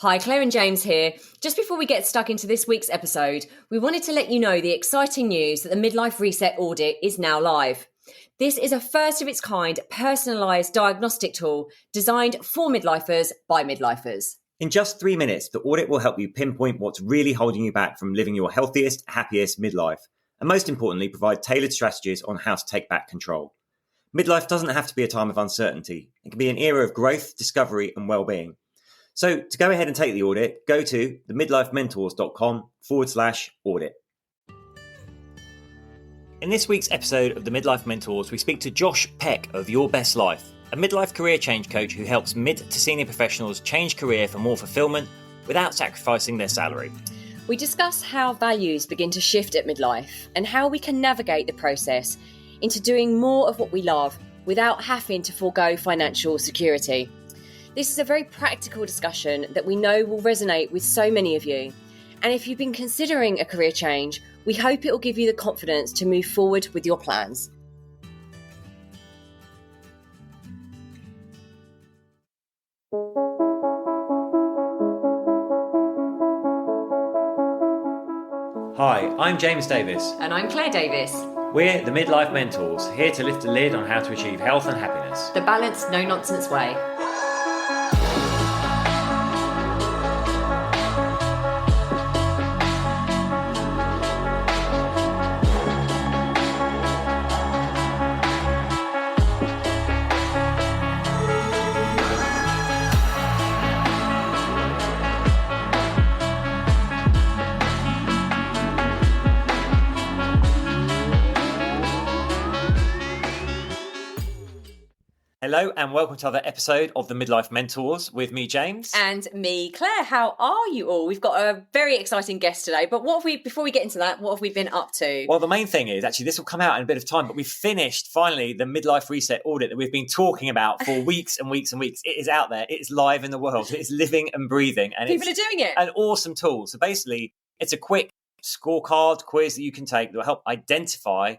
Hi, Claire and James here. Just before we get stuck into this week's episode, we wanted to let you know the exciting news that the Midlife Reset audit is now live. This is a first of its kind personalised diagnostic tool designed for midlifers by midlifers. In just 3 minutes, the audit will help you pinpoint what's really holding you back from living your healthiest, happiest midlife, and most importantly, provide tailored strategies on how to take back control. Midlife doesn't have to be a time of uncertainty. It can be an era of growth, discovery, and well-being. So to go ahead and take the audit, go to themidlifementors.com/audit. In this week's episode of the Midlife Mentors, we speak to Josh Peck of Your Best Life, a midlife career change coach who helps mid to senior professionals change career for more fulfilment without sacrificing their salary. We discuss how values begin to shift at midlife and how we can navigate the process into doing more of what we love without having to forego financial security. This is a very practical discussion that we know will resonate with so many of you. And if you've been considering a career change, we hope it will give you the confidence to move forward with your plans. Hi, I'm James Davis. And I'm Claire Davis. We're the Midlife Mentors, here to lift the lid on how to achieve health and happiness. The balanced, no-nonsense way. Hello and welcome to another episode of the Midlife Mentors with me, James. And me, Claire. How are you all? We've got a very exciting guest today, but before we get into that, what have we been up to? Well, the main thing is, actually, this will come out in a bit of time, but we've finished, finally, the Midlife Reset audit that we've been talking about for weeks and weeks and weeks. It is out there. It is live in the world. It is living and breathing. And people are doing it. An awesome tool. So basically, it's a quick scorecard quiz that you can take that will help identify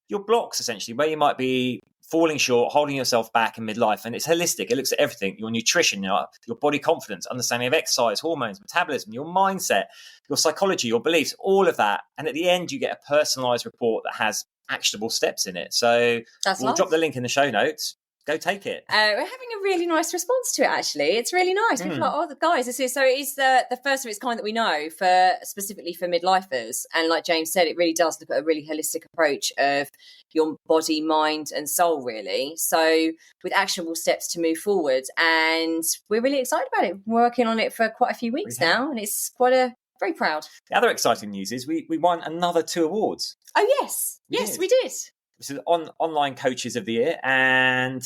your blocks, essentially, where you might be falling short, holding yourself back in midlife. And it's holistic. It looks at everything: your nutrition, your body confidence, understanding of exercise, hormones, metabolism, your mindset, your psychology, your beliefs, all of that. And at the end, you get a personalized report that has actionable steps in it. So we'll drop the link in the show notes. Go take it. We're having a really nice response to it, actually. It's really nice. People are like, guys, this is so it is the first of its kind that we know for specifically for midlifers. And like James said, it really does look at a really holistic approach of your body, mind, and soul, really. So with actionable steps to move forward. And we're really excited about it. We're working on it for quite a few weeks now, and it's very proud. The other exciting news is we won another 2 awards. Oh, yes. We did. This is online coaches of the year and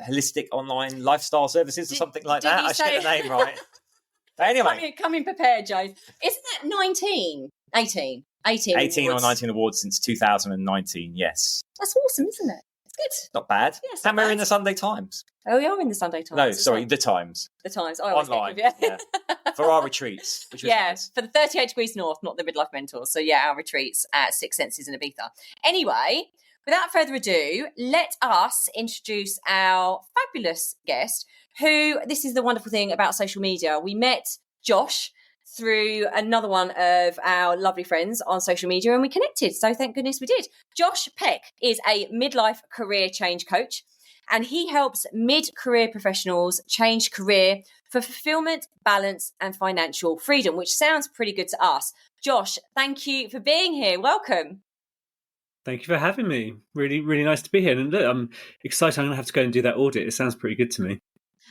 holistic online lifestyle services or something like that. I should get the name right. But anyway. Come in prepared, Joe. Isn't that 19? 18 18 awards. or 19 awards since 2019, yes. That's awesome, isn't it? It's good. Not bad. Yes, and we're in the Sunday Times. Oh, we are in the Sunday Times. No, sorry, the Times. The Times. Oh, online. Yeah. For our retreats. Which was nice. For the 38 degrees north, not the Midlife Mentors. So our retreats at Six Senses in Ibiza. Anyway, without further ado, let us introduce our fabulous guest who, this is the wonderful thing about social media. We met Josh through another one of our lovely friends on social media and we connected. So thank goodness we did. Josh Peck is a midlife career change coach and he helps mid-career professionals change career for fulfilment, balance and financial freedom, which sounds pretty good to us. Josh, thank you for being here. Welcome. Thank you for having me. Really, really nice to be here. And look, I'm excited. I'm going to have to go and do that audit. It sounds pretty good to me.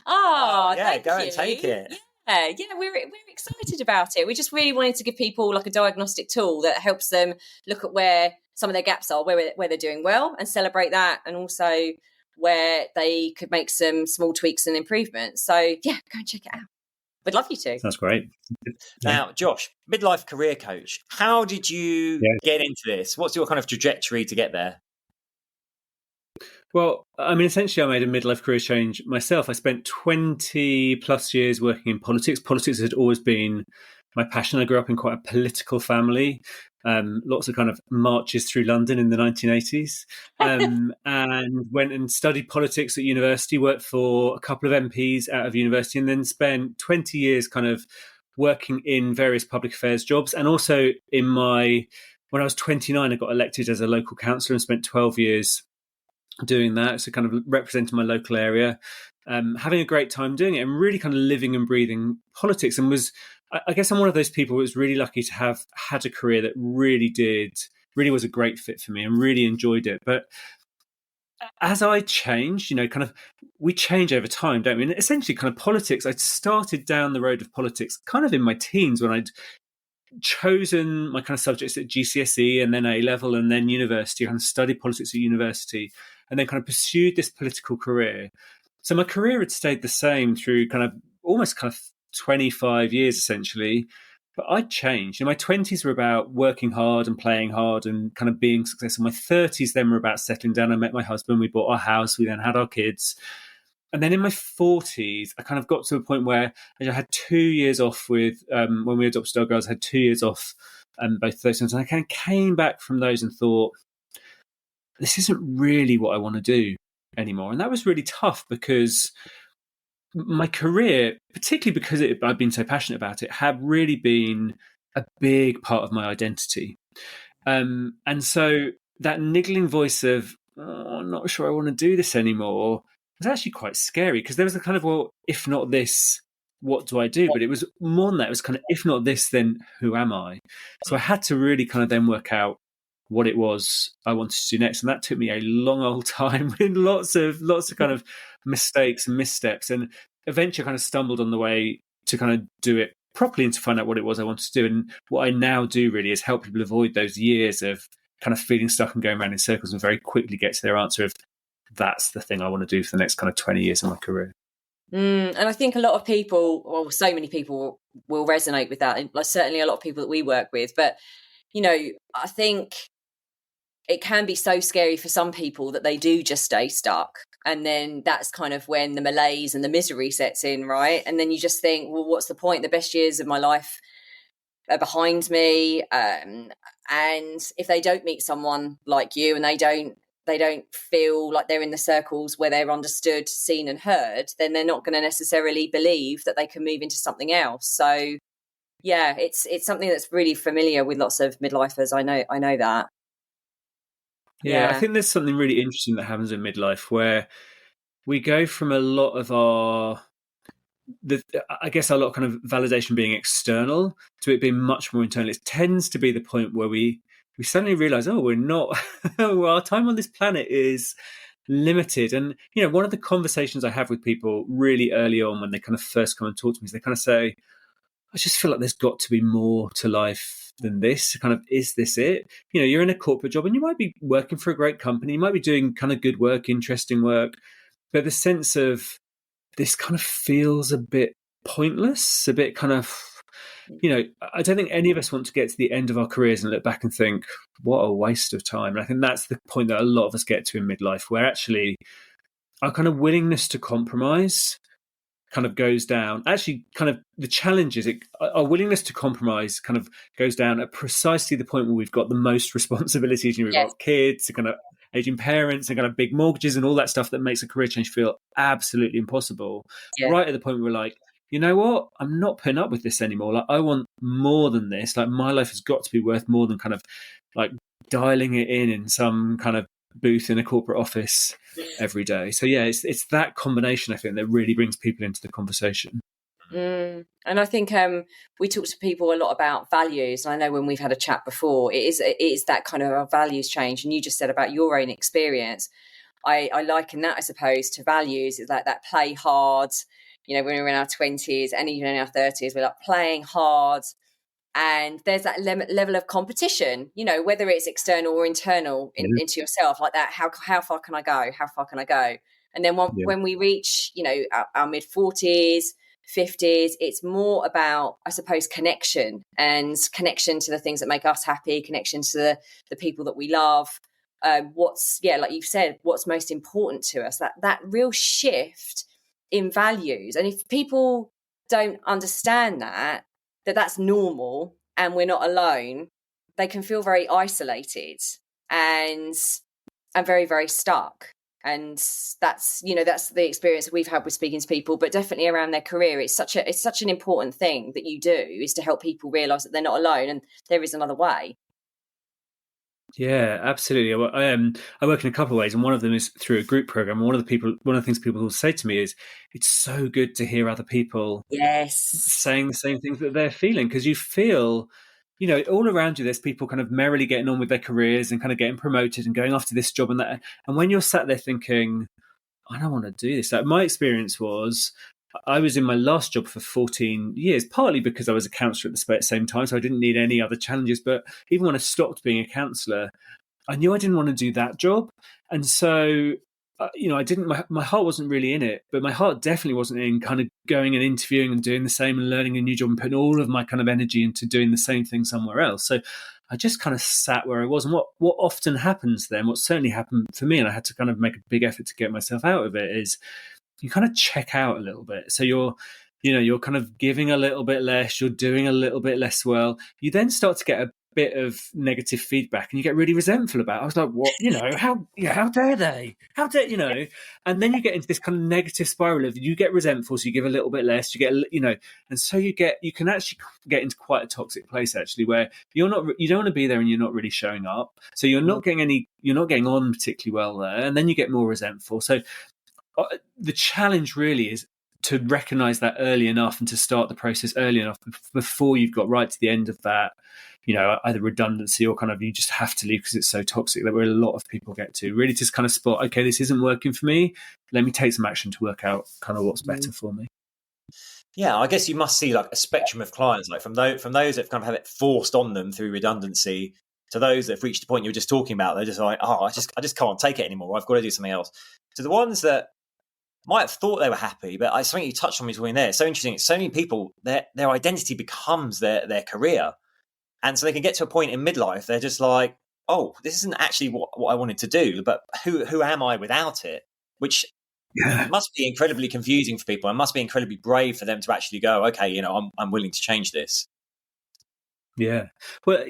Oh, yeah, go and take it. Yeah, we're excited about it. We just really wanted to give people like a diagnostic tool that helps them look at where some of their gaps are, where they're doing well and celebrate that, and also where they could make some small tweaks and improvements. So yeah, go and check it out. We'd love you to. That's great. Now, Josh, midlife career coach, how did you get into this? What's your kind of trajectory to get there? Well, I mean, essentially, I made a midlife career change myself. I spent 20 plus years working in politics. Politics had always been my passion. I grew up in quite a political family. Lots of kind of marches through London in the 1980s, and went and studied politics at university, worked for a couple of MPs out of university, and then spent 20 years kind of working in various public affairs jobs. And also when I was 29, I got elected as a local councillor and spent 12 years doing that. So kind of representing my local area, having a great time doing it, and really kind of living and breathing politics. And I guess I'm one of those people who was really lucky to have had a career that really was a great fit for me and really enjoyed it. But as I changed, kind of, we change over time, don't we? And essentially kind of politics, I started down the road of politics kind of in my teens when I'd chosen my kind of subjects at GCSE and then A level and then university. I kind of studied politics at university and then kind of pursued this political career. So my career had stayed the same through kind of almost kind of 25 years essentially, but I'd changed. In my 20s were about working hard and playing hard and kind of being successful. My 30s then were about settling down. I met my husband, we bought our house, we then had our kids. And then in my 40s, I kind of got to a point where I had 2 years off with, when we adopted our girls, I had 2 years off both of those times. And I kind of came back from those and thought, this isn't really what I want to do anymore. And that was really tough because my career, particularly because I've been so passionate about it, had really been a big part of my identity. And so that niggling voice of, I'm not sure I want to do this anymore, was actually quite scary, because there was a kind of, well, if not this, what do I do? But it was more than that. It was kind of, if not this, then who am I? So I had to really kind of then work out what it was I wanted to do next. And that took me a long old time with lots of kind of mistakes and missteps, and eventually kind of stumbled on the way to kind of do it properly and to find out what it was I wanted to do. And what I now do really is help people avoid those years of kind of feeling stuck and going around in circles and very quickly get to their answer of, that's the thing I want to do for the next kind of 20 years of my career. And I think a lot of people, well, so many people will resonate with that. And certainly a lot of people that we work with. But, I think it can be so scary for some people that they do just stay stuck. And then that's kind of when the malaise and the misery sets in, right? And then you just think, well, what's the point? The best years of my life are behind me. And if they don't meet someone like you and they don't feel like they're in the circles where they're understood, seen and heard, then they're not going to necessarily believe that they can move into something else. So yeah, it's something that's really familiar with lots of midlifers. I know that. Yeah, I think there's something really interesting that happens in midlife where we go from a lot of our kind of validation being external to it being much more internal. It tends to be the point where we suddenly realize, we're not, our time on this planet is limited. And, one of the conversations I have with people really early on when they kind of first come and talk to me is they kind of say, I just feel like there's got to be more to life than this. Kind of, is this it? You're in a corporate job and you might be working for a great company. You might be doing kind of good work, interesting work. But the sense of this kind of feels a bit pointless, a bit kind of, I don't think any of us want to get to the end of our careers and look back and think, what a waste of time. And I think that's the point that a lot of us get to in midlife, where actually our kind of willingness to compromise kind of goes down. Actually, kind of the challenge is our willingness to compromise kind of goes down at precisely the point where we've got the most responsibilities. We've got kids, kind of aging parents, and kind of big mortgages and all that stuff that makes a career change feel absolutely impossible. Yeah. Right at the point where we're like, you know what? I'm not putting up with this anymore. Like, I want more than this. Like, my life has got to be worth more than kind of like dialing it in some kind of booth in a corporate office every day. So yeah, it's that combination, I think, that really brings people into the conversation. And I think we talk to people a lot about values. And I know when we've had a chat before, it is that kind of a values change. And you just said about your own experience. I liken that, I suppose, to values. It's like that play hard. When we're in our 20s and even in our 30s, we're like playing hard. And there's that level of competition, whether it's external or internal into yourself, like that. How far can I go? How far can I go? And then when we reach, our mid 40s, 50s, it's more about, I suppose, connection to the things that make us happy, connection to the people that we love. Like you've said, what's most important to us, that real shift in values. And if people don't understand that, that that's normal and we're not alone, they can feel very isolated and very, very stuck. And that's the experience we've had with speaking to people, but definitely around their career. It's such an important thing that you do, is to help people realize that they're not alone and there is another way. Yeah, absolutely. I work in a couple of ways, and one of them is through a group program. One of the things people will say to me is, it's so good to hear other people saying the same things that they're feeling, because you feel, all around you, there's people kind of merrily getting on with their careers and kind of getting promoted and going after this job and that. And when you're sat there thinking, I don't want to do this. Like, my experience was, I was in my last job for 14 years, partly because I was a counsellor at the same time, so I didn't need any other challenges. But even when I stopped being a counsellor, I knew I didn't want to do that job. And so, I didn't, my heart wasn't really in it, but my heart definitely wasn't in kind of going and interviewing and doing the same and learning a new job and putting all of my kind of energy into doing the same thing somewhere else. So I just kind of sat where I was. And what often happens then, what certainly happened for me, and I had to kind of make a big effort to get myself out of it, is you kind of check out a little bit. So you're kind of giving a little bit less, you're doing a little bit less well. You then start to get a bit of negative feedback and you get really resentful about it. I was like, what, how dare they? How dare, and then you get into this kind of negative spiral of, you get resentful, so you give a little bit less, you get, and so you can actually get into quite a toxic place, actually, where you don't want to be there and you're not really showing up. So you're not getting on particularly well there. And then you get more resentful. So the challenge really is to recognize that early enough and to start the process early enough before you've got right to the end of that, either redundancy or kind of you just have to leave because it's so toxic, that where a lot of people get to. Really just kind of spot, okay, this isn't working for me. Let me take some action to work out kind of what's better for me. Yeah, I guess you must see like a spectrum of clients, like from those that kind of have it forced on them through redundancy to those that have reached the point you were just talking about. They're just like, I just can't take it anymore. I've got to do something else. To the ones that might have thought they were happy, but something you touched on me talking there. It's so interesting. So many people, their identity becomes their career. And so they can get to a point in midlife, they're just like, oh, this isn't actually what I wanted to do, but who am I without it? Which must be incredibly confusing for people and must be incredibly brave for them to actually go, okay, I'm willing to change this. Yeah. Well,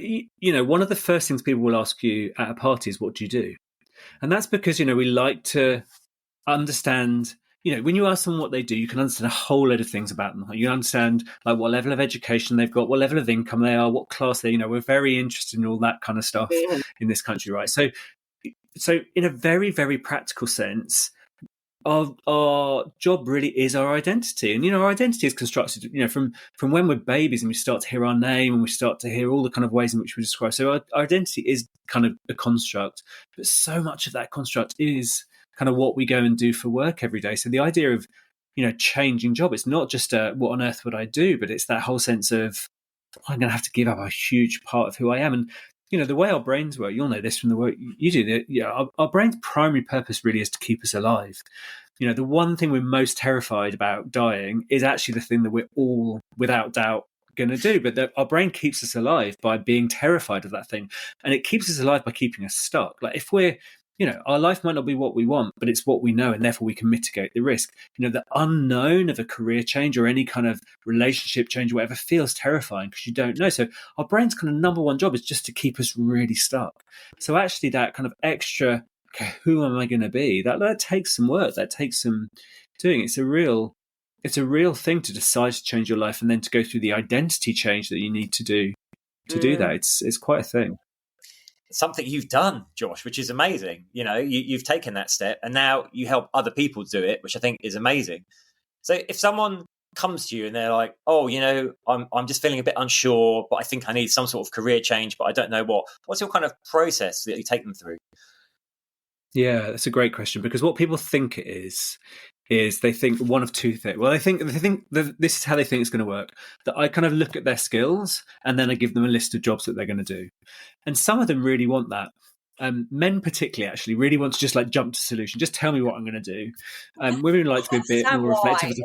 one of the first things people will ask you at a party is, what do you do? And that's because, we like to understand, when you ask them what they do, you can understand a whole load of things about them. You understand like what level of education they've got, what level of income they are, what class they, we're very interested in all that kind of stuff in this country, right? So in a very, very practical sense, our job really is our identity. And, our identity is constructed, from when we're babies and we start to hear our name and we start to hear all the kind of ways in which we describe. So our identity is kind of a construct, but so much of that construct is kind of what we go and do for work every day. So the idea of, changing job, it's not just what on earth would I do, but it's that whole sense of, I'm going to have to give up a huge part of who I am. And, the way our brains work, you'll know this from the work you do, our brain's primary purpose really is to keep us alive. The one thing we're most terrified about dying is actually the thing that we're all, without doubt, going to do. But our brain keeps us alive by being terrified of that thing. And it keeps us alive by keeping us stuck. Like if we're, our life might not be what we want, but it's what we know, and therefore we can mitigate the risk. The unknown of a career change or any kind of relationship change or whatever feels terrifying because you don't know. So our brain's kind of number one job is just to keep us really stuck. So actually that kind of extra, okay, who am I going to be? That takes some work. That takes some doing. It's a real thing to decide to change your life and then to go through the identity change that you need to do that. It's quite a thing. Something you've done, Josh, which is amazing. You've taken that step and now you help other people do it, which I think is amazing. So if someone comes to you and they're like, oh, I'm just feeling a bit unsure, but I think I need some sort of career change, but I don't know what's your kind of process that you take them through? Yeah, that's a great question, because what people think it is they think one of two things. Well, they think that this is how they think it's going to work. That I kind of look at their skills and then I give them a list of jobs that they're going to do. And some of them really want that. Men particularly actually really want to just like jump to solution. Just tell me what I'm going to do. Women like to be a bit more reflective. It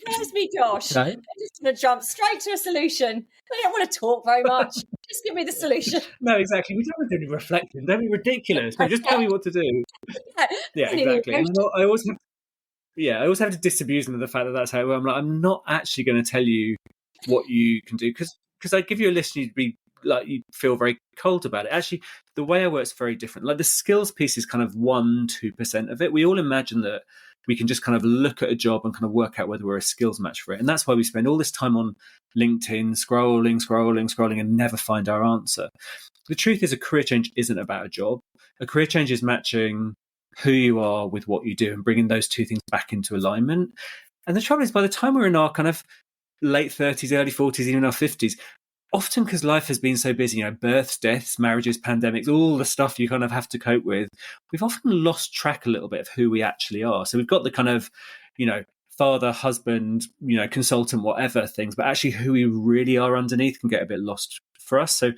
scares me, Josh. Right? I'm just going to jump straight to a solution. I don't want to talk very much. Just give me the solution. No, exactly. We don't want to do any reflecting. Don't be ridiculous. No, just tell me what to do. Yeah, exactly. And I always have I always have to disabuse them of the fact that that's how I'm like, I'm not actually going to tell you what you can do, because I give you a list and you'd be like, you feel very cold about it. Actually, the way I work is very different. Like the skills piece is kind of 1-2% of it. We all imagine that we can just kind of look at a job and kind of work out whether we're a skills match for it. And that's why we spend all this time on LinkedIn, scrolling, and never find our answer. The truth is, a career change isn't about a job. A career change is matching who you are with what you do and bringing those two things back into alignment. And the trouble is, by the time we're in our kind of late 30s, early 40s, even our 50s, often because life has been so busy, births, deaths, marriages, pandemics, all the stuff you kind of have to cope with, we've often lost track a little bit of who we actually are. So we've got the kind of, father, husband, consultant, whatever things, but actually who we really are underneath can get a bit lost for us. So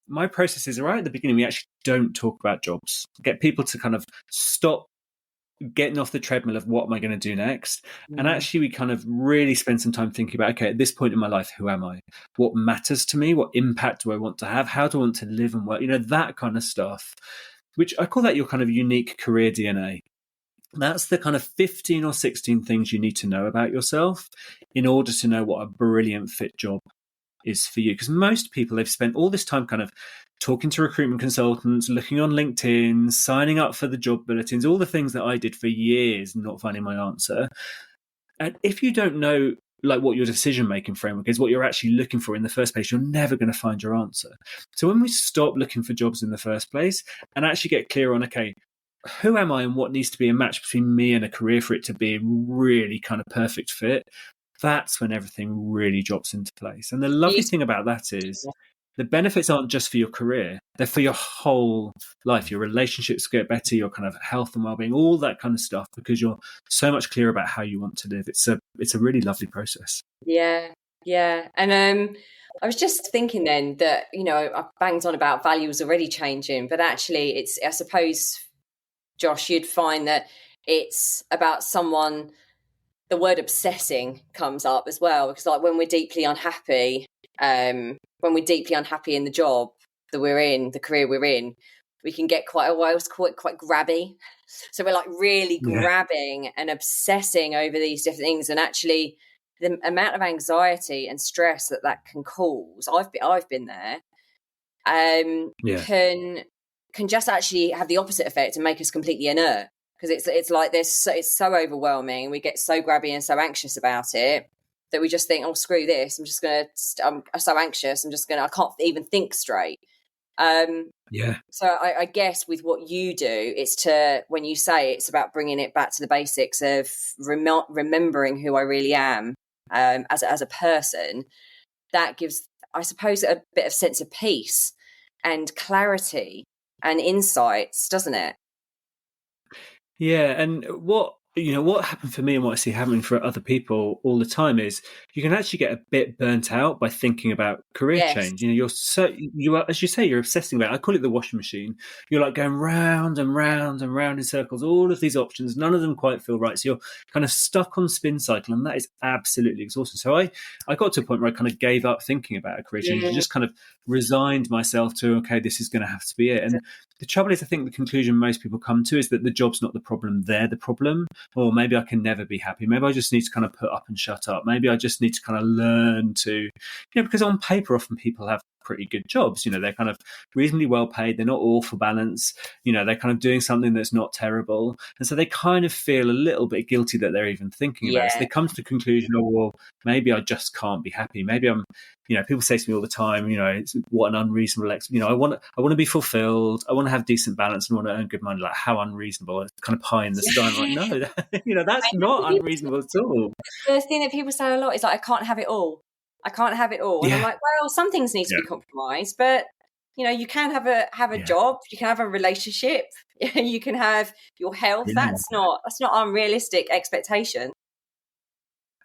my process is right at the beginning, we actually don't talk about jobs. Get people to kind of stop getting off the treadmill of what am I going to do next. And actually we kind of really spend some time thinking about, okay, at this point in my life, who am I? What matters to me? What impact do I want to have? How do I want to live and work? That kind of stuff, which I call that your kind of unique career DNA. That's the kind of 15 or 16 things you need to know about yourself in order to know what a brilliant fit job is for you. Because most people, they've spent all this time kind of talking to recruitment consultants, looking on LinkedIn, signing up for the job bulletins, all the things that I did for years, not finding my answer. And if you don't know like what your decision-making framework is, what you're actually looking for in the first place, you're never going to find your answer. So when we stop looking for jobs in the first place and actually get clear on, okay, who am I and what needs to be a match between me and a career for it to be a really kind of perfect fit, that's when everything really drops into place. And the lovely thing about that is the benefits aren't just for your career, they're for your whole life. Your relationships get better, your kind of health and well-being, all that kind of stuff, because you're so much clearer about how you want to live. It's a really lovely process. Yeah. And I was just thinking then that, I banged on about values already changing, but actually it's, I suppose, Josh, you'd find that it's about someone, the word obsessing comes up as well, because like when we're deeply unhappy in the job that we're in, the career we're in, we can get quite grabby. So we're like really grabbing and obsessing over these different things, and actually the amount of anxiety and stress that can cause, I've been there, can just actually have the opposite effect and make us completely inert, because it's like it's so overwhelming. We get so grabby and so anxious about it that we just think, oh, screw this. I'm so anxious. I can't even think straight. So I guess with what you do, when you say it's about bringing it back to the basics of remembering who I really am as a person, that gives, I suppose, a bit of sense of peace and clarity and insights, doesn't it? Yeah, and what happened for me and what I see happening for other people all the time is you can actually get a bit burnt out by thinking about career change. You are, as you say, you're obsessing about it. I call it the washing machine. You're like going round and round and round in circles, all of these options, none of them quite feel right. So you're kind of stuck on spin cycle, and that is absolutely exhausting. So I got to a point where I kind of gave up thinking about a career change and just kind of resigned myself to, okay, this is going to have to be it. And the trouble is, I think the conclusion most people come to is that the job's not the problem, they're the problem. Or maybe I can never be happy. Maybe I just need to kind of put up and shut up. Maybe I just need to kind of learn to, because on paper, often people have pretty good jobs. They're kind of reasonably well paid. They're not all for balance. They're kind of doing something that's not terrible. And so they kind of feel a little bit guilty that they're even thinking about it. So they come to the conclusion, oh, well, maybe I just can't be happy. Maybe I'm, people say to me all the time, it's what an unreasonable, I want to be fulfilled. I want to have decent balance and want to earn good money. Like, how unreasonable. It's kind of pie in the sky. I'm like, no, that's not unreasonable at all. The thing that people say a lot is like, I can't have it all. And I'm like, well, some things need to be compromised, but you can have a job, you can have a relationship, you can have your health. That's not unrealistic expectation.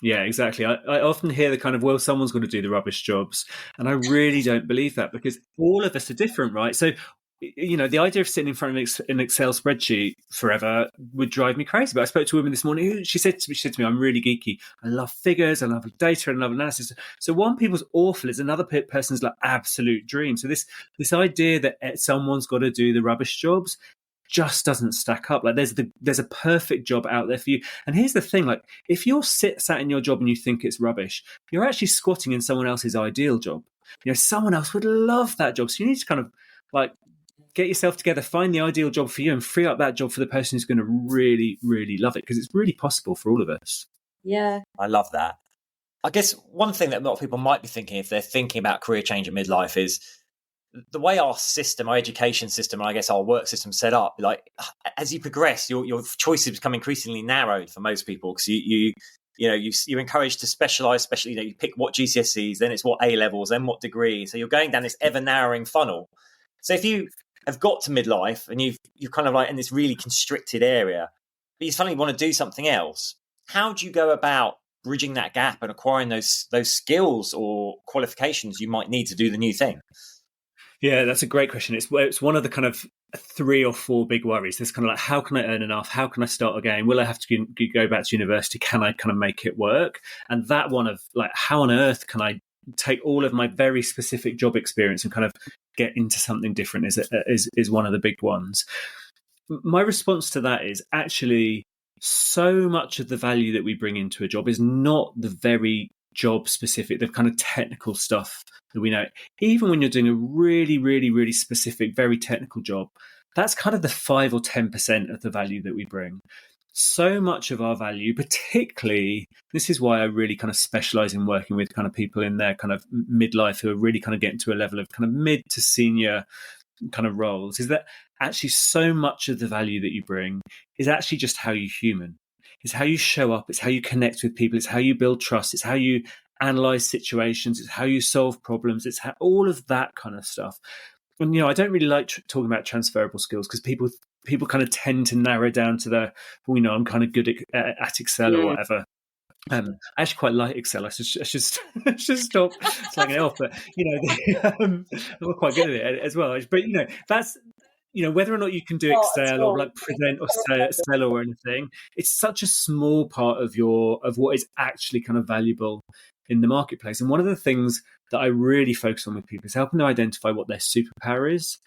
Yeah, exactly. I often hear the kind of, well, someone's got to do the rubbish jobs, and I really don't believe that, because all of us are different, right? So the idea of sitting in front of an Excel spreadsheet forever would drive me crazy. But I spoke to a woman this morning who she said to me, I'm really geeky. I love figures, I love data, and I love analysis. So one people's awful is another person's like absolute dream. So this idea that someone's got to do the rubbish jobs just doesn't stack up. Like there's a perfect job out there for you. And here's the thing, like if you're sat in your job and you think it's rubbish, you're actually squatting in someone else's ideal job. Someone else would love that job. So you need to kind of like get yourself together, find the ideal job for you and free up that job for the person who's going to really, really love it, because it's really possible for all of us. Yeah. I love that. I guess one thing that a lot of people might be thinking if they're thinking about career change at midlife is the way our system, our education system, and I guess our work system set up. Like as you progress, your choices become increasingly narrowed for most people, because you're encouraged to specialize, especially you pick what GCSEs, then it's what A levels, then what degree. So you're going down this ever narrowing funnel. So if you have got to midlife and you're kind of like in this really constricted area, but you suddenly want to do something else, how do you go about bridging that gap and acquiring those skills or qualifications you might need to do the new thing? Yeah, that's a great question. It's one of the kind of 3 or 4 big worries. There's kind of like, how can I earn enough? How can I start again? Will I have to go back to university? Can I kind of make it work? And that one of like, how on earth can I take all of my very specific job experience and kind of get into something different is one of the big ones. My response to that is actually so much of the value that we bring into a job is not the very job specific, the kind of technical stuff that we know. Even when you're doing a really, really, really specific, very technical job, that's kind of the 5 or 10% of the value that we bring. So much of our value, particularly, this is why I really kind of specialize in working with kind of people in their kind of midlife who are really kind of getting to a level of kind of mid to senior kind of roles, is that actually so much of the value that you bring is actually just how you're human. It's how you show up. It's how you connect with people. It's how you build trust. It's how you analyze situations. It's how you solve problems. It's how, all of that kind of stuff. And, I don't really like talking about transferable skills because people kind of tend to narrow down to I'm kind of good at Excel or whatever. I actually quite like Excel. I should stop slagging it off. But, I'm quite good at it as well. But, that's... whether or not you can do Excel or like present or sell or anything, it's such a small part of what is actually kind of valuable in the marketplace. And one of the things that I really focus on with people is helping them identify what their superpower is.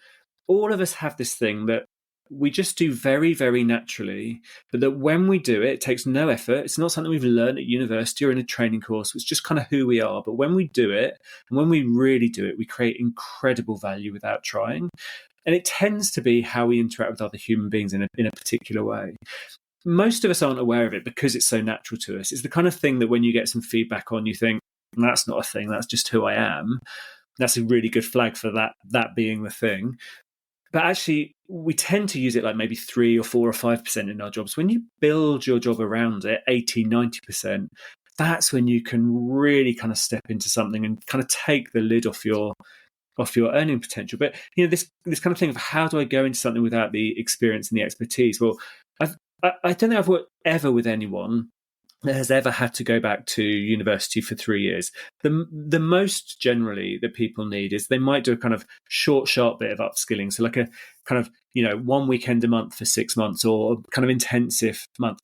All of us have this thing that we just do very, very naturally, but that when we do it, it takes no effort. It's not something we've learned at university or in a training course. It's just kind of who we are. But when we do it, and when we really do it, we create incredible value without trying. And it tends to be how we interact with other human beings in a particular way. Most of us aren't aware of it because it's so natural to us. It's the kind of thing that when you get some feedback on, you think, that's not a thing, that's just who I am. That's a really good flag for that being the thing. But actually, we tend to use it like maybe 3 or 4 or 5% in our jobs. When you build your job around it, 80, 90%, that's when you can really kind of step into something and kind of take the lid off your earning potential. But this kind of thing of how do I go into something without the experience and the expertise? Well, I don't think I've worked ever with anyone that has ever had to go back to university for 3 years. The most generally that people need is they might do a kind of short, sharp bit of upskilling. So like a kind of 1 weekend a month for 6 months, or kind of intensive month.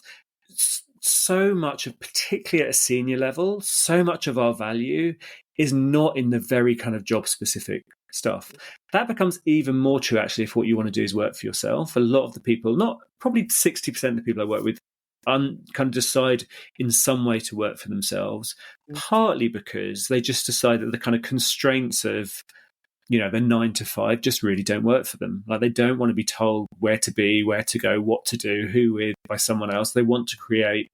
So much of, particularly at a senior level, so much of our value is not in the very kind of job specific stuff. That becomes even more true actually if what you want to do is work for yourself. A lot of the people, not probably 60% of the people I work with, kind of decide in some way to work for themselves, partly because they just decide that the kind of constraints of the 9 to 5 just really don't work for them. Like they don't want to be told where to be, where to go, what to do, who with by someone else. They want to create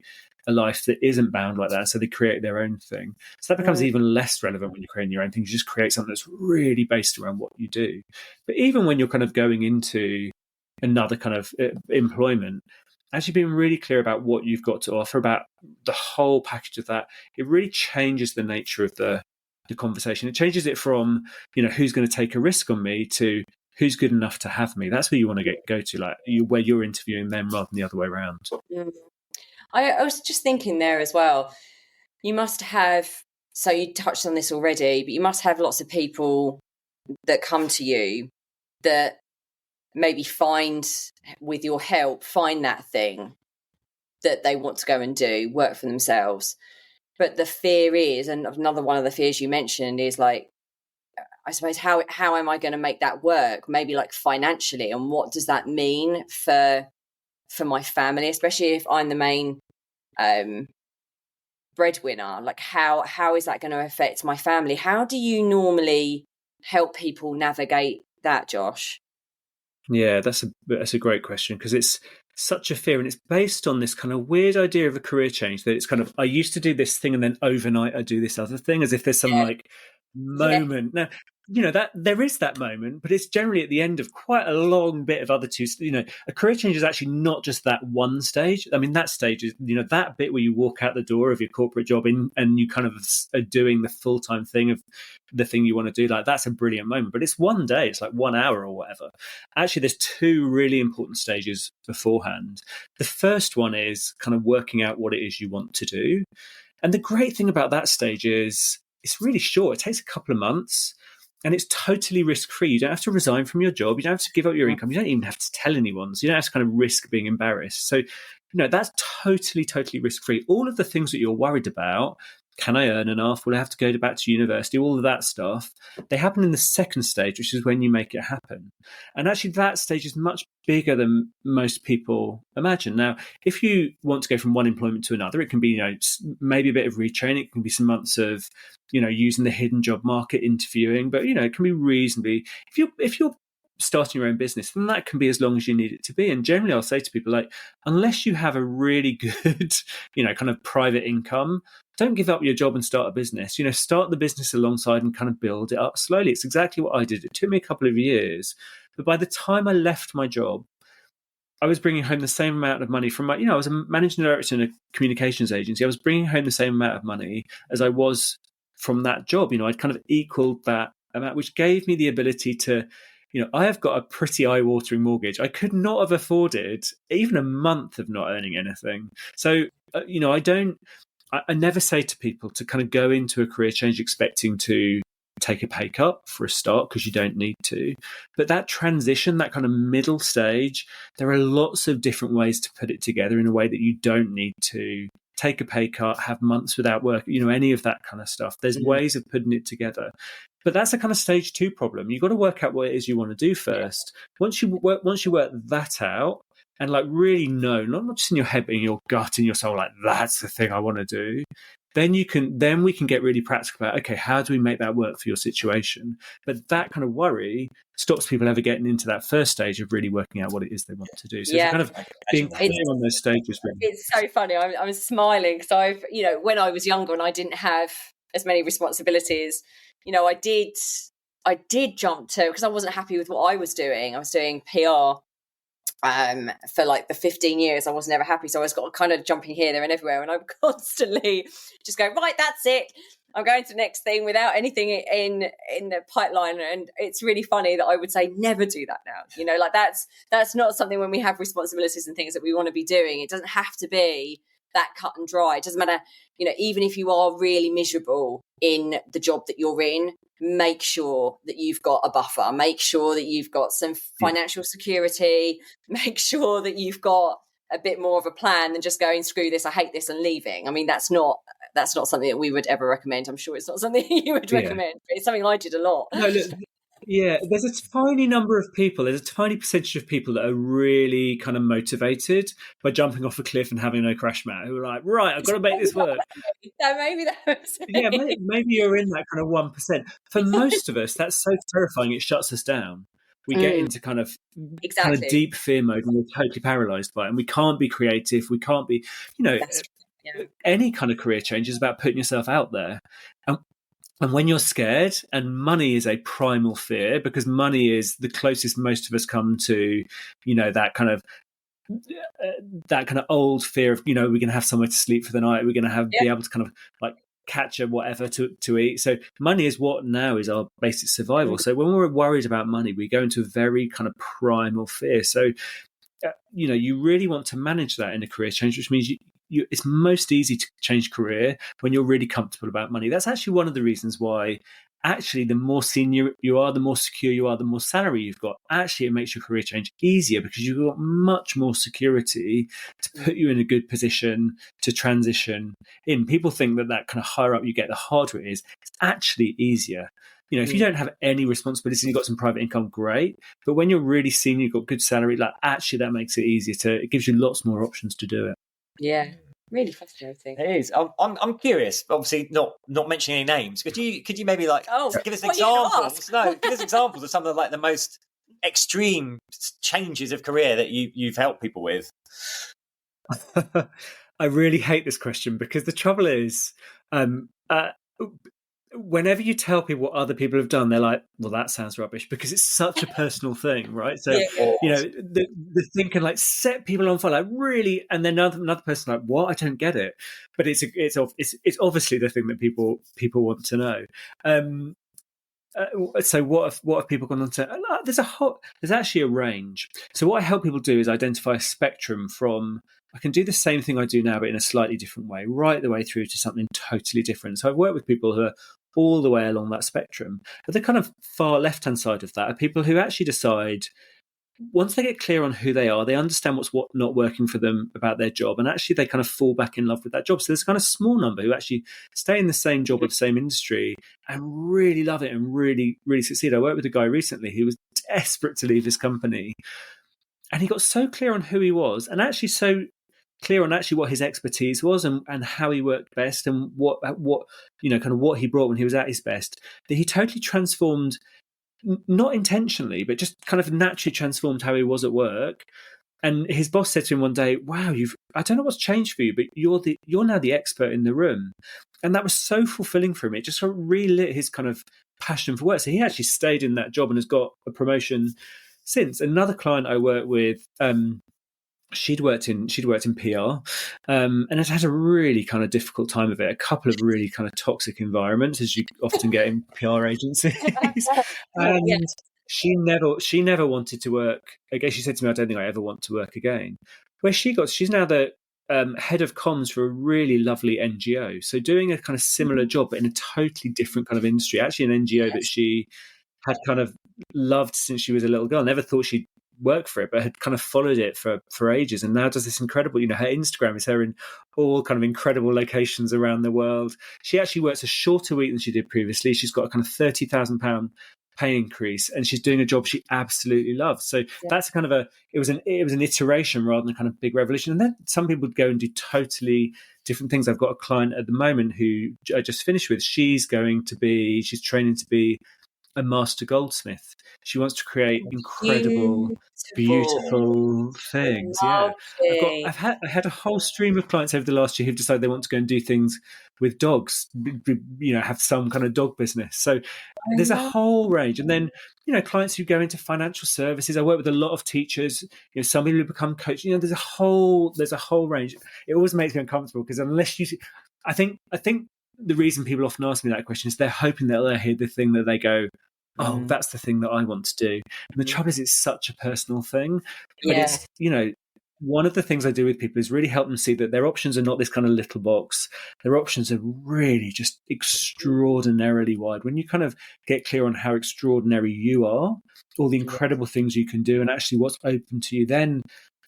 a life that isn't bound like that. So they create their own thing. So that becomes even less relevant when you're creating your own thing. You just create something that's really based around what you do. But even when you're kind of going into another kind of employment, actually being really clear about what you've got to offer, about the whole package of that, it really changes the nature of the conversation. It changes it from, who's going to take a risk on me to who's good enough to have me. That's where you want to go to, like where you're interviewing them rather than the other way around. I was just thinking there as well. You must have, so you touched on this already, but you must have lots of people that come to you that maybe with your help, find that thing that they want to go and do, work for themselves. But the fear is, and another one of the fears you mentioned is like, I suppose how am I going to make that work? Maybe like financially, and what does that mean for my family, especially if I'm the main breadwinner? Like how is that going to affect my family? How do you normally help people navigate that, Josh? Yeah, that's a great question, because it's such a fear, and it's based on this kind of weird idea of a career change, that it's kind of, I used to do this thing and then overnight I do this other thing, as if there's some like moment. Now, that there is that moment, but it's generally at the end of quite a long bit of other two. A career change is actually not just that one stage. I mean, that stage is, that bit where you walk out the door of your corporate job and you kind of are doing the full-time thing of the thing you want to do. Like, that's a brilliant moment, but it's one day, it's like 1 hour or whatever. Actually, there's two really important stages beforehand. The first one is kind of working out what it is you want to do. And the great thing about that stage is it's really short. It takes a couple of months. And it's totally risk-free. You don't have to resign from your job. You don't have to give up your income. You don't even have to tell anyone. So you don't have to kind of risk being embarrassed. So, that's totally, totally risk-free. All of the things that you're worried about, can I earn enough? Will I have to go back to university? All of that stuff, they happen in the second stage, which is when you make it happen. And actually, that stage is much bigger than most people imagine. Now, if you want to go from one employment to another, it can be, maybe a bit of retraining. It can be some months of, using the hidden job market, interviewing. But, it can be reasonably, if you're starting your own business, then that can be as long as you need it to be. And generally, I'll say to people, like, unless you have a really good, kind of private income, don't give up your job and start a business. Start the business alongside and kind of build it up slowly. It's exactly what I did. It took me a couple of years, but by the time I left my job, I was bringing home the same amount of money from my, I was a managing director in a communications agency. I was bringing home the same amount of money as I was from that job. I'd kind of equaled that amount, which gave me the ability to, I have got a pretty eye-watering mortgage. I could not have afforded even a month of not earning anything. So, I never say to people to kind of go into a career change expecting to take a pay cut for a start, because you don't need to. But that transition, that kind of middle stage, there are lots of different ways to put it together in a way that you don't need to take a pay cut, have months without work, any of that kind of stuff. There's ways of putting it together. But that's a kind of stage 2 problem. You've got to work out what it is you want to do first. Once you work that out, and like really know, not just in your head, but in your gut, in your soul, like, that's the thing I want to do, then we can get really practical about, okay, how do we make that work for your situation? But that kind of worry stops people ever getting into that first stage of really working out what it is they want to do. So it's kind of being clear on those stages. Really. It's so funny. I'm smiling because I've, when I was younger and I didn't have as many responsibilities, I did jump to, because I wasn't happy with what I was doing. I was doing PR for like the 15 years. I was never happy, so I was kind of jumping here, there and everywhere, and I'm constantly just going, right, that's it, I'm going to the next thing without anything in the pipeline. And it's really funny that I would say never do that now. Like that's not something, when we have responsibilities and things that we want to be doing, it doesn't have to be that cut and dry. It doesn't matter, even if you are really miserable in the job that you're in, make sure that you've got a buffer, make sure that you've got some financial security, make sure that you've got a bit more of a plan than just going, screw this, I hate this, and leaving. I mean, that's not something that we would ever recommend. I'm sure it's not something you would recommend, but it's something I did a lot. No, look, there's a tiny number of people, there's a tiny percentage of people that are really kind of motivated by jumping off a cliff and having no crash mat, who are like, right, I've got to make this work. Maybe that was it. Maybe you're in that kind of 1%. For most of us, that's so terrifying, it shuts us down. We get into kind of deep fear mode, and we're totally paralyzed by it, and we can't be creative, we can't be, any kind of career change is about putting yourself out there. And when you're scared, and money is a primal fear, because money is the closest most of us come to, that kind of old fear of, we're going to have somewhere to sleep for the night, we're going to be able to kind of like catch a whatever to eat. So money is what now is our basic survival. So when we're worried about money, we go into a very kind of primal fear. So, you really want to manage that in a career change, which means it's most easy to change career when you're really comfortable about money. That's actually one of the reasons why actually, the more senior you are, the more secure you are, the more salary you've got. Actually, it makes your career change easier because you've got much more security to put you in a good position to transition in. People think that kind of higher up you get, the harder it is. It's actually easier. If you don't have any responsibilities and you've got some private income, great. But when you're really senior, you've got good salary, actually that makes it easier it gives you lots more options to do it. Yeah. Really fascinating. It is. I'm curious. Obviously, not mentioning any names. Could you maybe give us examples? No, give us examples of some of the most extreme changes of career that you've helped people with. I really hate this question because the trouble is, whenever you tell people what other people have done, they're like, well, that sounds rubbish, because it's such a personal thing, right? So, the thing can set people on fire, really, and then another person what? I don't get it. But it's obviously the thing that people want to know. So what have people gone on to? There's actually a range. So what I help people do is identify a spectrum from, I can do the same thing I do now, but in a slightly different way, right the way through to something totally different. So I've worked with people who are all the way along that spectrum. But the kind of far left-hand side of that are people who actually decide, once they get clear on who they are, they understand what's not working for them about their job, and actually they kind of fall back in love with that job. So there's a kind of small number who actually stay in the same job or the same industry and really love it and really, really succeed. I worked with a guy recently who was desperate to leave his company, and he got so clear on who he was, and actually so clear on actually what his expertise was and how he worked best and what kind of what he brought when he was at his best, that he totally transformed, not intentionally, but just kind of naturally transformed how he was at work. And his boss said to him one day, wow, I don't know what's changed for you, but you're now the expert in the room. And that was so fulfilling for him. It just sort of relit his kind of passion for work. So he actually stayed in that job and has got a promotion since. Another client I worked with, she'd worked in PR, and had had a really kind of difficult time of it. A couple of really kind of toxic environments, as you often get in PR agencies. And she never wanted to work again. She said to me, "I don't think I ever want to work again." Where she's now the head of comms for a really lovely NGO. So doing a kind of similar job, but in a totally different kind of industry. Actually, an NGO that she had kind of loved since she was a little girl. Never thought she'd work for it, but had kind of followed it for ages, and now does this incredible, her Instagram is her in all kind of incredible locations around the world. She actually works a shorter week than she did previously. She's got a kind of £30,000 pay increase, and she's doing a job she absolutely loves. So that's kind of it was an iteration rather than a kind of big revolution. And then some people would go and do totally different things. I've got a client at the moment who I just finished with. She's training to be a master goldsmith. She wants to create incredible, beautiful things. Lovely. I had a whole stream of clients over the last year who've decided they want to go and do things with dogs, have some kind of dog business. So there's a whole range. And then, clients who go into financial services. I work with a lot of teachers, some people who become coaches. There's a whole range. It always makes me uncomfortable because I think the reason people often ask me that question is they're hoping that they'll hear the thing that they go, oh, that's the thing that I want to do. And the trouble is, it's such a personal thing. But it's, one of the things I do with people is really help them see that their options are not this kind of little box. Their options are really just extraordinarily wide. When you kind of get clear on how extraordinary you are, all the incredible things you can do, and actually what's open to you, then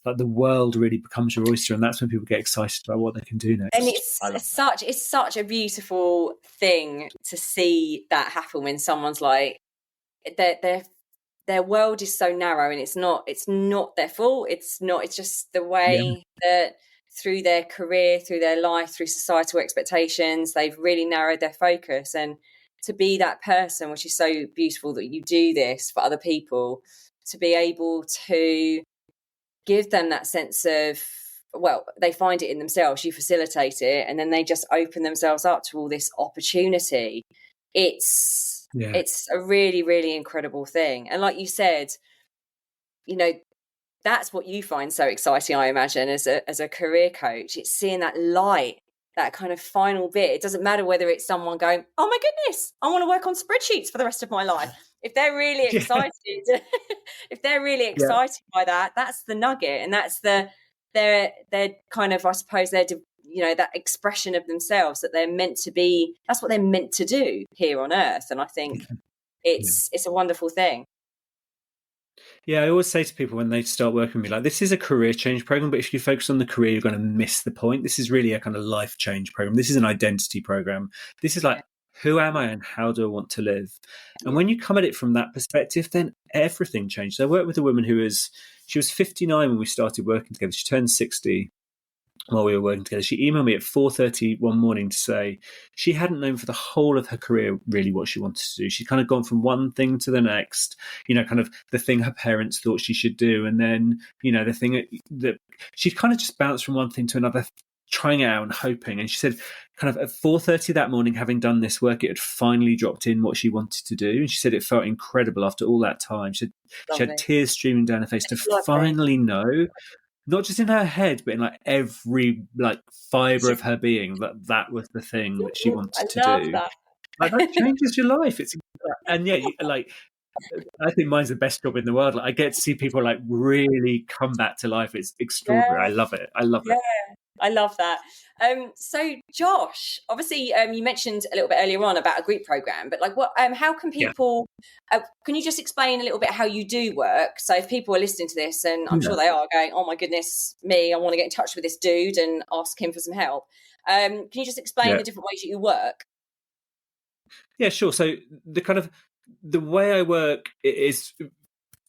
the world really becomes your oyster, and that's when people get excited about what they can do next. And it's such a beautiful thing to see that happen when someone's like, their world is so narrow, and it's not their fault. It's just the way that through their career, through their life, through societal expectations, they've really narrowed their focus. And to be that person, which is so beautiful that you do this for other people, to be able to give them that sense of, well, they find it in themselves, you facilitate it, and then they just open themselves up to all this opportunity. It's a really, really incredible thing. And like you said, that's what you find so exciting, I imagine, as a career coach. It's seeing that light, that kind of final bit. It doesn't matter whether it's someone going, oh my goodness, I want to work on spreadsheets for the rest of my life. If they're really excited, by that, that's the nugget, and that's their kind of, I suppose, their that expression of themselves that they're meant to be. That's what they're meant to do here on earth. And I think it's a wonderful thing. Yeah, I always say to people when they start working with me, like, this is a career change program, but if you focus on the career, you're going to miss the point. This is really a kind of life change program. This is an identity program. This is like, who am I and how do I want to live? And when you come at it from that perspective, then everything changes. I worked with a woman she was 59 when we started working together. She turned 60 while we were working together. She emailed me at 4:30 one morning to say she hadn't known for the whole of her career really what she wanted to do. She'd kind of gone from one thing to the next, kind of the thing her parents thought she should do. And then, the thing that she'd kind of just bounced from one thing to another, trying it out and hoping. And she said kind of at 4:30 that morning, having done this work, it had finally dropped in what she wanted to do. And she said it felt incredible after all that time. She had tears streaming down her face to finally know, not just in her head, but in like every fibre of her being, that was the thing that she wanted to do. That changes your life. And I think mine's the best job in the world. I get to see people really come back to life. It's extraordinary. I love it. I love it. I love that. So Josh, obviously you mentioned a little bit earlier on about a group program, but how can people, can you just explain a little bit how you do work? So if people are listening to this, and I'm sure they are going, oh my goodness me, I want to get in touch with this dude and ask him for some help. Can you just explain the different ways that you work? Yeah, sure. So the way I work is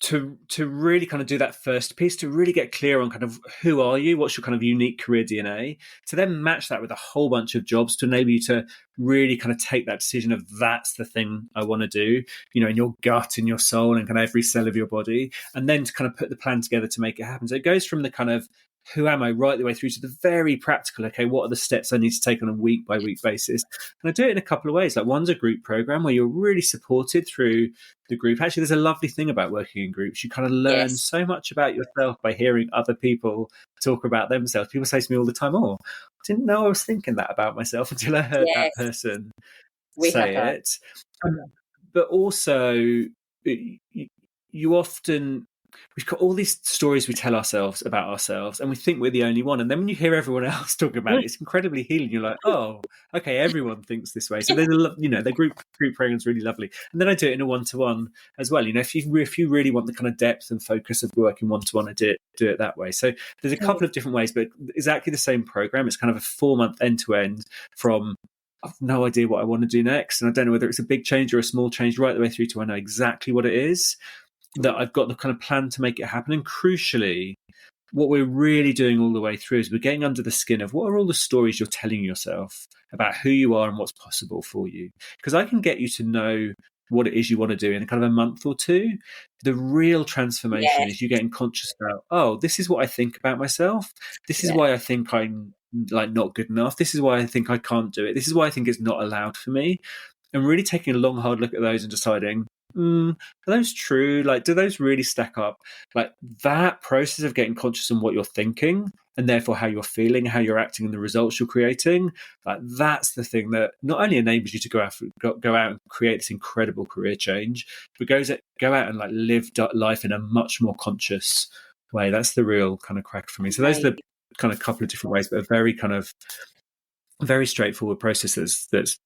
to really kind of do that first piece, to really get clear on kind of who are you, what's your kind of unique career DNA, to then match that with a whole bunch of jobs to enable you to really kind of take that decision of that's the thing I want to do, in your gut, in your soul, and kind of every cell of your body, and then to kind of put the plan together to make it happen. So it goes from the kind of who am I right the way through to the very practical, okay, what are the steps I need to take on a week by week basis? And I do it in a couple of ways. One's a group program where you're really supported through the group. Actually, there's a lovely thing about working in groups. You kind of learn so much about yourself by hearing other people talk about themselves. People say to me all the time, oh, I didn't know I was thinking that about myself until I heard that person say it. But also, you often... we've got all these stories we tell ourselves about ourselves, and we think we're the only one. And then when you hear everyone else talking about it, it's incredibly healing. You're like, oh, okay, everyone thinks this way. So there's the group program's really lovely. And then I do it in a one-to-one as well. If you really want the kind of depth and focus of working one-to-one, I do it that way. So there's a couple of different ways, but exactly the same program. It's kind of a 4-month end-to-end from I've no idea what I want to do next, and I don't know whether it's a big change or a small change, right the way through to I know exactly what it is, that I've got the kind of plan to make it happen. And crucially, what we're really doing all the way through is we're getting under the skin of what are all the stories you're telling yourself about who you are and what's possible for you. Because I can get you to know what it is you want to do in kind of a month or two. The real transformation is you getting conscious about, oh, this is what I think about myself. This is why I think I'm not good enough. This is why I think I can't do it. This is why I think it's not allowed for me. And really taking a long, hard look at those and deciding, are those true? Do those really stack up? That process of getting conscious on what you're thinking and therefore how you're feeling, how you're acting, and the results you're creating, that's the thing that not only enables you to go out and create this incredible career change, but go out and live life in a much more conscious way. That's the real kind of crack for me. So those are the kind of couple of different ways, but a very kind of very straightforward process that's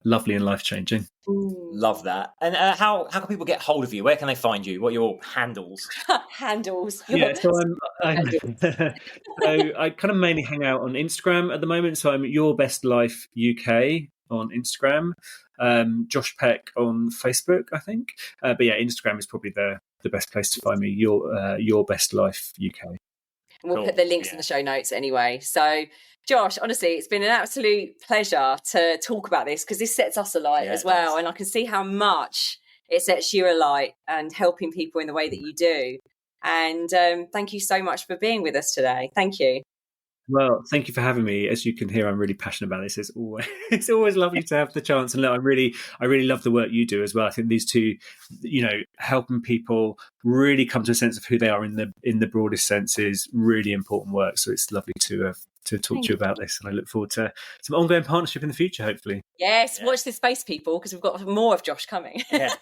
lovely and life-changing. Love that. And how can people get hold of you? Where can they find you? What are your handles? Handles. So I kind of mainly hang out on Instagram at the moment. So I'm Your Best Life UK on Instagram, Josh Peck on Facebook, I think. But Instagram is probably the best place to find me. Your Best Life UK. We'll put the links in the show notes anyway. So, Josh, honestly, it's been an absolute pleasure to talk about this because this sets us alight as well. And I can see how much it sets you alight and helping people in the way that you do. And thank you so much for being with us today. Thank you. Well, thank you for having me. As you can hear, I'm really passionate about this. It's always lovely to have the chance. And look, I really love the work you do as well. I think these two, helping people really come to a sense of who they are in the broadest sense is really important work. So it's lovely to talk to you about this. And I look forward to some ongoing partnership in the future, hopefully. Yes, watch this space, people, because we've got more of Josh coming. Yeah.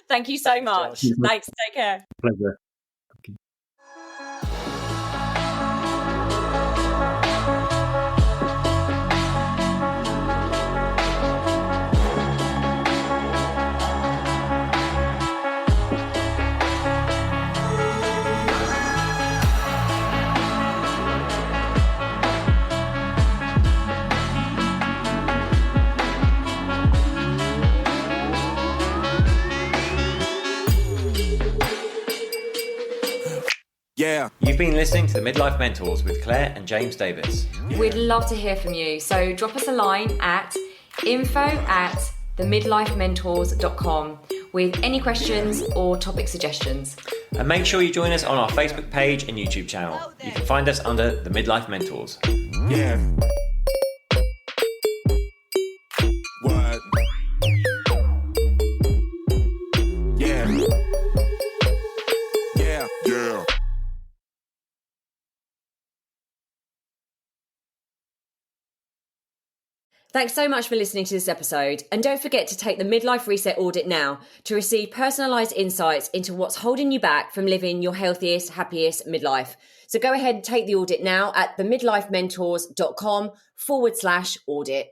Thank you so much. Josh. Thanks. Take care. Pleasure. You've been listening to the Midlife Mentors with Claire and James Davis. We'd love to hear from you. So drop us a line at info@themidlifementors.com with any questions or topic suggestions. And make sure you join us on our Facebook page and YouTube channel. You can find us under the Midlife Mentors. Yeah. What? Yeah. Yeah. Yeah. Thanks so much for listening to this episode. And don't forget to take the Midlife Reset Audit now to receive personalised insights into what's holding you back from living your healthiest, happiest midlife. So go ahead and take the audit now at themidlifementors.com/audit.